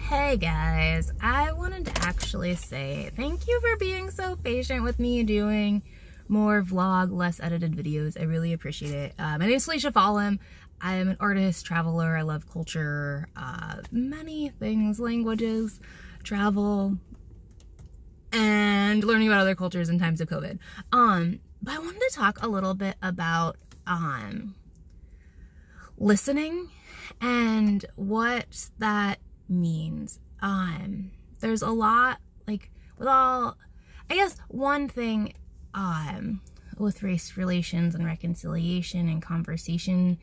Hey guys, I wanted to actually say thank you for being so patient with me doing more vlog, less edited videos. I really appreciate it. My name is Felicia Fallem. I am an artist, traveler. I love culture, many things, languages, travel, and learning about other cultures in times of COVID. But I wanted to talk a little bit about listening and what that means. There's a lot, like, with all, I guess one thing with race relations and reconciliation and conversation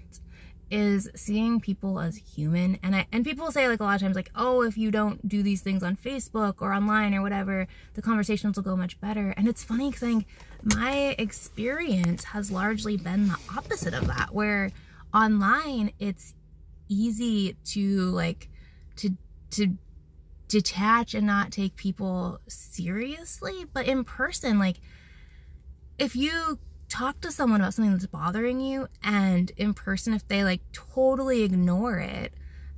is seeing people as human. And people say, like, a lot of times, like, oh, if you don't do these things on Facebook or online or whatever, the conversations will go much better. And it's funny because I think my experience has largely been the opposite of that, where online it's easy to, like, to detach and not take people seriously. But in person, like, if you talk to someone about something that's bothering you, and in person, if they, like, totally ignore it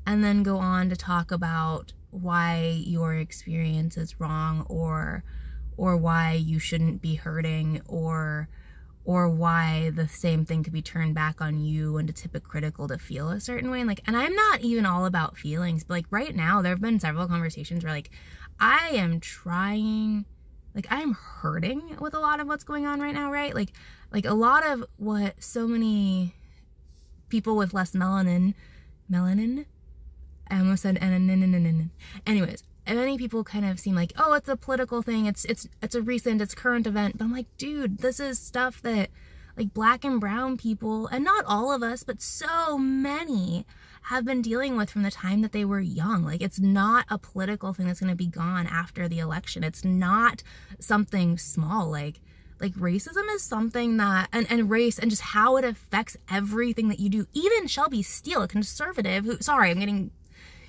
and then go on to talk about why your experience is wrong, or why you shouldn't be hurting, or why the same thing could be turned back on you, and it's hypocritical to feel a certain way. And I'm not even all about feelings, but, like, right now there have been several conversations where, like, I am trying, like, I'm hurting with a lot of what's going on right now, right? Like a lot of what so many people with less melanin, I almost said anyways, many people kind of seem like, oh, it's a political thing, it's current event. But I'm like, dude, this is stuff that, like, Black and brown people, and not all of us, but so many, have been dealing with from the time that they were young. Like, it's not a political thing that's going to be gone after the election. It's not something small. Like racism is something that, and race, and just how it affects everything that you do. Even Shelby Steele, a conservative,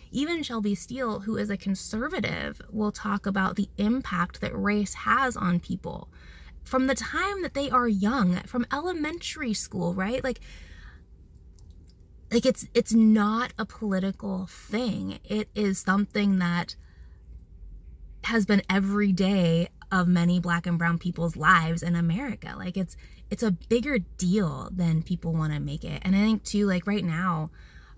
even Shelby Steele, who is a conservative, will talk about the impact that race has on people from the time that they are young, from elementary school, right? Like it's not a political thing. It is something that has been every day of many Black and brown people's lives in America. Like, it's a bigger deal than people want to make it. And I think too, like, right now,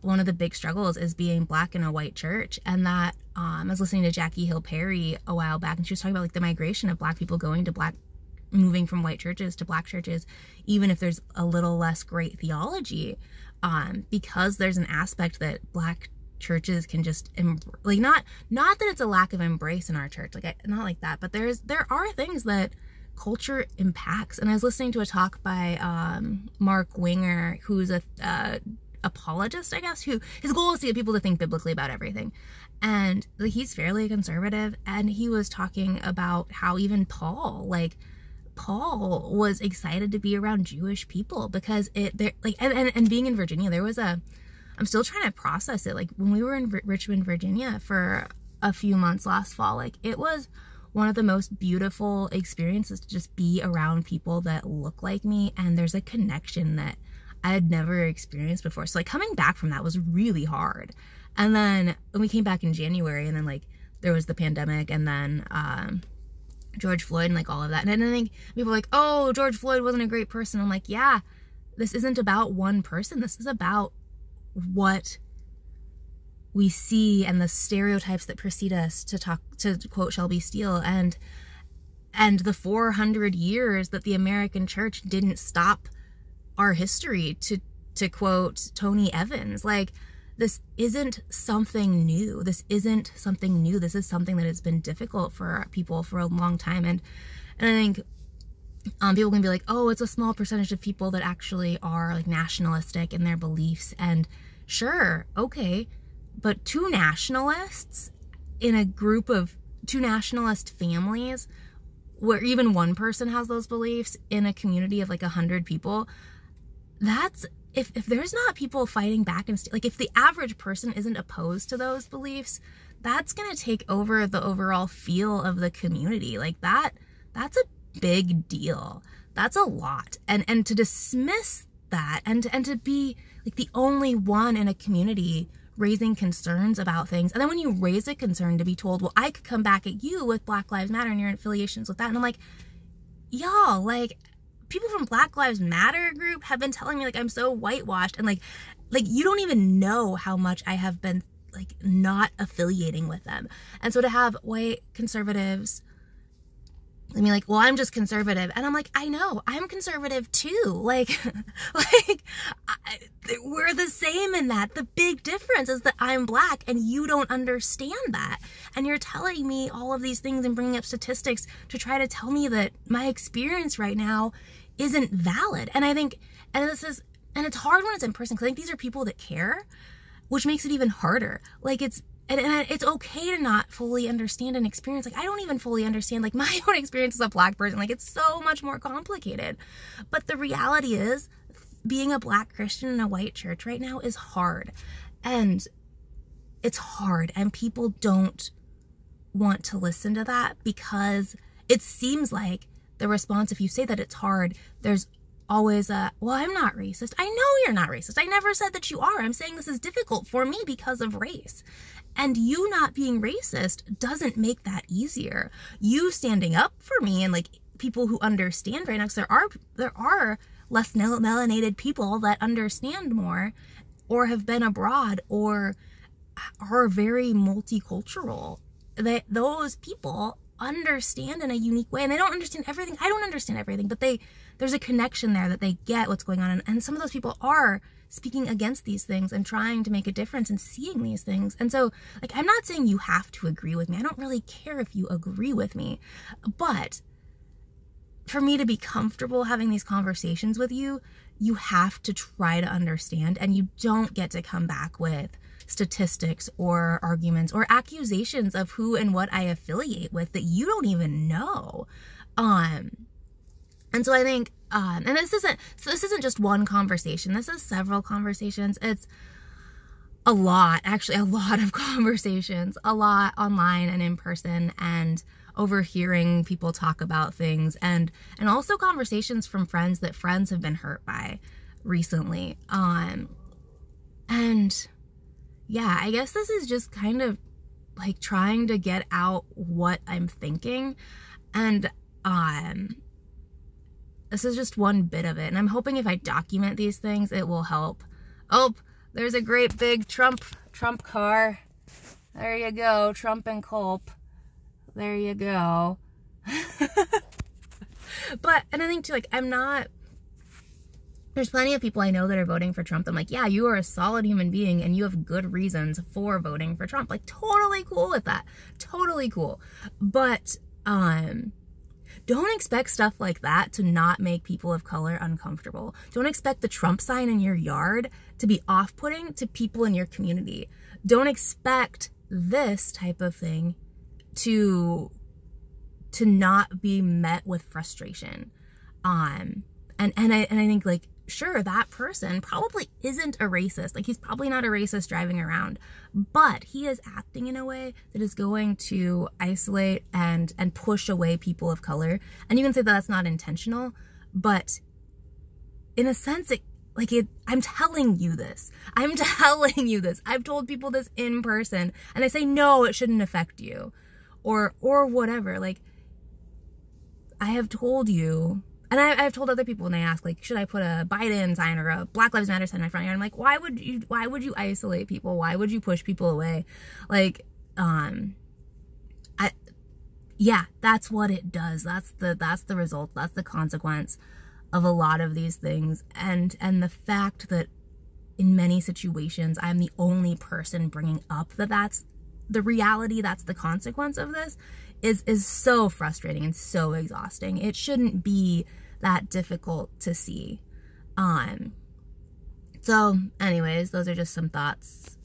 one of the big struggles is being Black in a white church. And that, I was listening to Jackie Hill Perry a while back, and she was talking about, like, the migration of Black people moving from white churches to Black churches, even if there's a little less great theology, because there's an aspect that Black churches can just, like, not that it's a lack of embrace in our church, like, not like that, but there are things that culture impacts. And I was listening to a talk by Mark Winger, who's a apologist, I guess, who his goal is to get people to think biblically about everything. And, like, he's fairly conservative, and he was talking about how even Paul was excited to be around Jewish people because and being in Virginia, I'm still trying to process it. Like, when we were in Richmond, Virginia for a few months last fall, like, it was one of the most beautiful experiences to just be around people that look like me, and there's a connection that I had never experienced before. So, like, coming back from that was really hard. And then when we came back in January, and then, like, there was the pandemic, and then George Floyd, and, like, all of that. And I think people are like, oh, George Floyd wasn't a great person. I'm like, yeah, this isn't about one person. This is about what we see and the stereotypes that precede us, to quote Shelby Steele, and the 400 years that the American church didn't stop our history, to quote Tony Evans. Like, this isn't something new. This is something that has been difficult for people for a long time. And I think people can be like, oh, it's a small percentage of people that actually are, like, nationalistic in their beliefs. And sure, okay, but two nationalists in a group of two nationalist families, where even one person has those beliefs in a community of, like, 100 people, that's, if there's not people fighting back, and like, if the average person isn't opposed to those beliefs, that's gonna take over the overall feel of the community. Like, that's a big deal. That's a lot. And to dismiss that, and to be, like, the only one in a community raising concerns about things. And then when you raise a concern, to be told, well, I could come back at you with Black Lives Matter and your affiliations with that. And I'm like, y'all, like, people from Black Lives Matter group have been telling me, like, I'm so whitewashed. And like you don't even know how much I have been, like, not affiliating with them. And so to have white conservatives, I mean, like, well, I'm just conservative. And I'm like, I know, I'm conservative too. Like, we're the same in that. The big difference is that I'm Black and you don't understand that. And you're telling me all of these things and bringing up statistics to try to tell me that my experience right now isn't valid. And I think, and it's hard when it's in person, because I think these are people that care, which makes it even harder. Like, it's okay to not fully understand an experience. Like, I don't even fully understand, like, my own experience as a Black person. Like, it's so much more complicated. But the reality is, being a Black Christian in a white church right now is hard. And it's hard. And people don't want to listen to that, because it seems like the response, if you say that it's hard, there's always a, well, I'm not racist. I know you're not racist. I never said that you are. I'm saying this is difficult for me because of race. And you not being racist doesn't make that easier. You standing up for me and, like, people who understand right now, because there are less melanated people that understand more, or have been abroad, or are very multicultural. Those people understand in a unique way, and they don't understand everything. I don't understand everything, but there's a connection there that they get what's going on. And some of those people are speaking against these things and trying to make a difference and seeing these things. And so, like, I'm not saying you have to agree with me. I don't really care if you agree with me, but for me to be comfortable having these conversations with you, you have to try to understand, and you don't get to come back with statistics or arguments or accusations of who and what I affiliate with that you don't even know. And so I think, and this isn't just one conversation. This is several conversations. It's a lot of conversations, a lot online and in person, and overhearing people talk about things, and also conversations from friends that friends have been hurt by recently. And yeah, I guess this is just kind of like trying to get out what I'm thinking. And this is just one bit of it. And I'm hoping if I document these things, it will help. Oh, there's a great big Trump car. There you go. Trump and Culp. There you go. And I think too, like, there's plenty of people I know that are voting for Trump. I'm like, yeah, you are a solid human being and you have good reasons for voting for Trump. Like, totally cool with that. Totally cool. But, don't expect stuff like that to not make people of color uncomfortable. Don't expect the Trump sign in your yard to be off-putting to people in your community. Don't expect this type of thing to not be met with frustration. And I think, like, sure, that person probably isn't a racist. Like, he's probably not a racist driving around, but he is acting in a way that is going to isolate and push away people of color. And you can say that that's not intentional, but in a sense, I'm telling you this. I'm telling you this. I've told people this in person, and they say, no, it shouldn't affect you, or whatever. Like, I have told you. And I've told other people when they ask, like, should I put a Biden sign or a Black Lives Matter sign in my front yard? I'm like, why would you isolate people? Why would you push people away? Like, yeah, that's what it does. That's the result. That's the consequence of a lot of these things. And the fact that in many situations, I'm the only person bringing up that's the reality, that's the consequence of this, is so frustrating and so exhausting. It shouldn't be that difficult to see. So anyways, those are just some thoughts